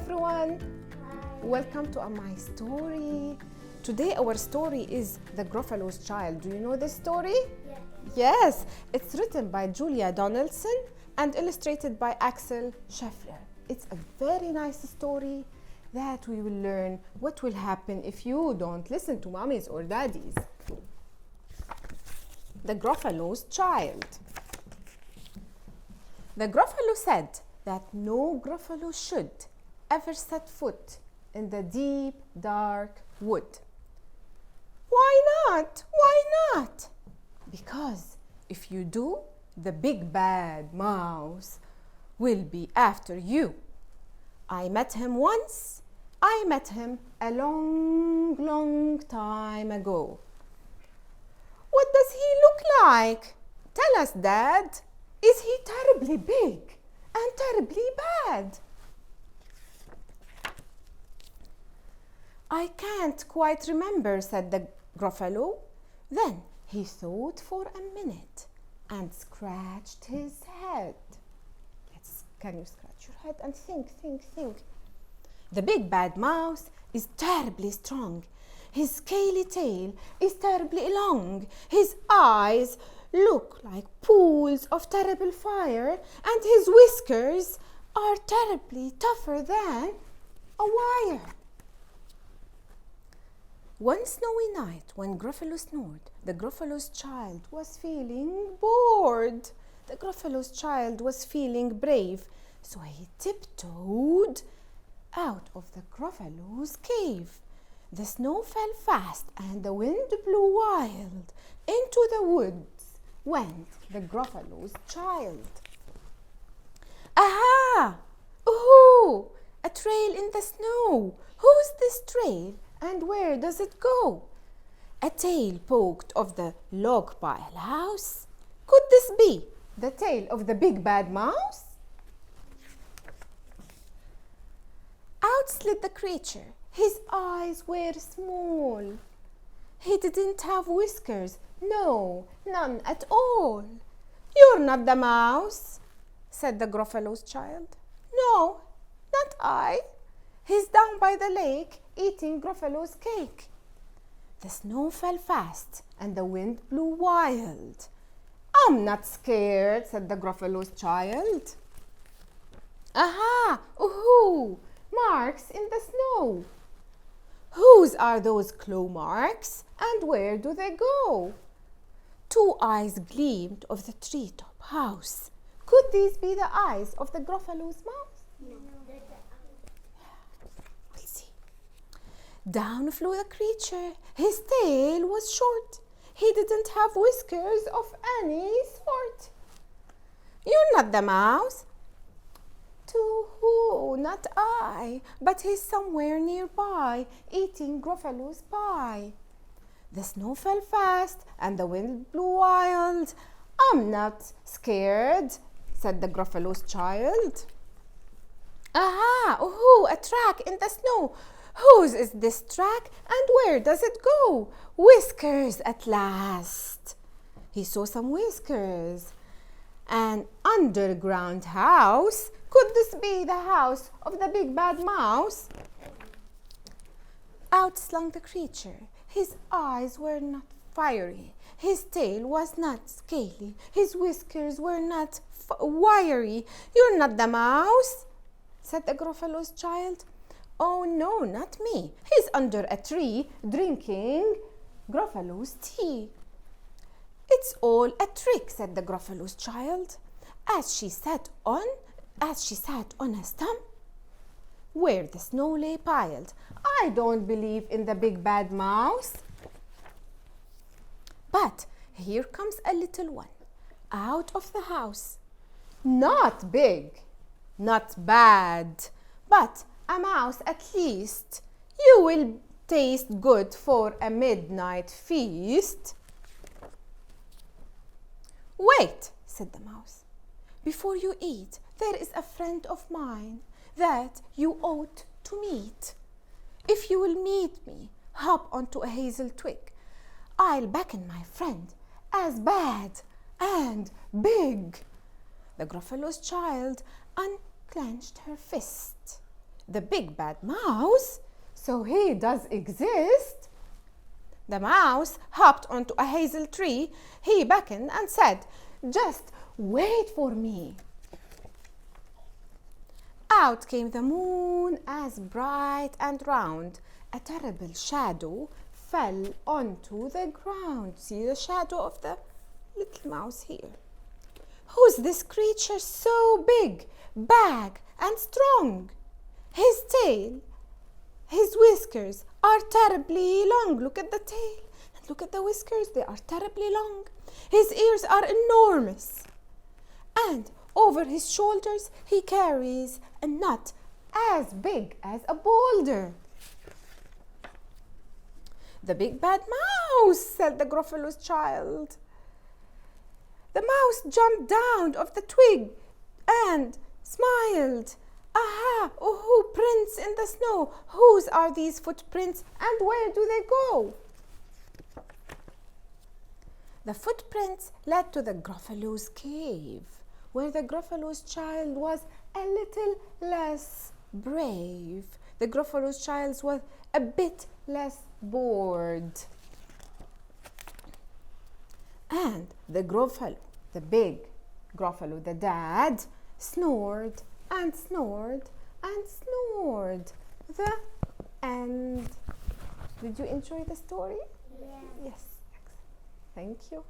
everyone. Welcome to my story. Today our story is The Gruffalo's Child. Do you know this story? Yes. It's written by Julia Donaldson and illustrated by Axel Scheffler. It's a very nice story that we will learn what will happen if you don't listen to mommies or daddies. The Gruffalo's Child. The Gruffalo said that no Gruffalo should ever set foot in the deep, dark wood. Why not? Why not? Because if you do, the big bad mouse will be after you. I met him once. I met him a long, long time ago. What does he look like? Tell us, Dad. Is he terribly big and terribly bad? I can't quite remember, said the Gruffalo. Then he thought for a minute and scratched his head. Can you scratch your head and think? The big bad mouse is terribly strong. His scaly tail is terribly long. His eyes look like pools of terrible fire, and his whiskers are terribly tougher than a wire. One snowy night, when Gruffalo snored, the Gruffalo's child was feeling bored. The Gruffalo's child was feeling brave, so he tiptoed out of the Gruffalo's cave. The snow fell fast and the wind blew wild. Into the woods went the Gruffalo's child. Aha! Ooh! A trail in the snow. Who's this trail and where does it go? A tail poked of the log pile house. Could this be the tail of the big bad mouse? Out slid the creature. His eyes were small. He didn't have whiskers. No, none at all. You're not the mouse, said the Gruffalo's child. No, not I. He's down by the lake eating Gruffalo's cake. The snow fell fast and the wind blew wild. I'm not scared, said the Gruffalo's child. Aha! Ooh! Marks in the snow. Whose are those claw marks and where do they go? Two eyes gleamed of the treetop house. Could these be the eyes of the Gruffalo's mouse? No. We'll see. Down flew the creature. His tail was short. He didn't have whiskers of any sort. You're not the mouse. To who? Not I, but he's somewhere nearby, eating Gruffalo's pie. The snow fell fast and the wind blew wild. I'm not scared, said the Gruffalo's child. Aha! Ooh! A track in the snow. Whose is this track and where does it go? Whiskers at last. He saw some whiskers. An underground house. Could this be the house of the big bad mouse? Out slunk the creature. His eyes were not fiery. His tail was not scaly. His whiskers were not wiry. You're not the mouse, said the Gruffalo's child. Oh no, not me. He's under a tree drinking Gruffalo's tea. It's all a trick, said the Gruffalo's child, as she sat on a stump where the snow lay piled. I don't believe in the big bad mouse. But here comes a little one out of the house. Not big, not bad, but a mouse at least. You will taste good for a midnight feast. Wait, said the mouse. Before you eat, there is a friend of mine that you ought to meet. If you will meet me, hop onto a hazel twig. I'll beckon my friend as bad and big. The Gruffalo's child unclenched her fist. the big bad mouse, so he does exist. The mouse hopped onto a hazel tree. He beckoned and said, "Just wait for me." Out came the moon as bright and round. A terrible shadow fell onto the ground. See the shadow of the little mouse here. "Who's this creature so big, big and strong? His tail, his whiskers are terribly long." Look at the tail and look at the whiskers. They are terribly long. "His ears are enormous. And over his shoulders he carries a nut as big as a boulder." "The big bad mouse," said the Gruffalo's child. The mouse jumped down off the twig and smiled. "Aha! Oh, prints in the snow. Whose are these footprints and where do they go?" The footprints led to the Gruffalo's cave, where the Gruffalo's child was a little less brave. The Gruffalo's child was a bit less bored. And the Gruffalo, the big Gruffalo, the dad, snored and snored and snored. The end. Did you enjoy the story? Yeah. Yes. Thank you.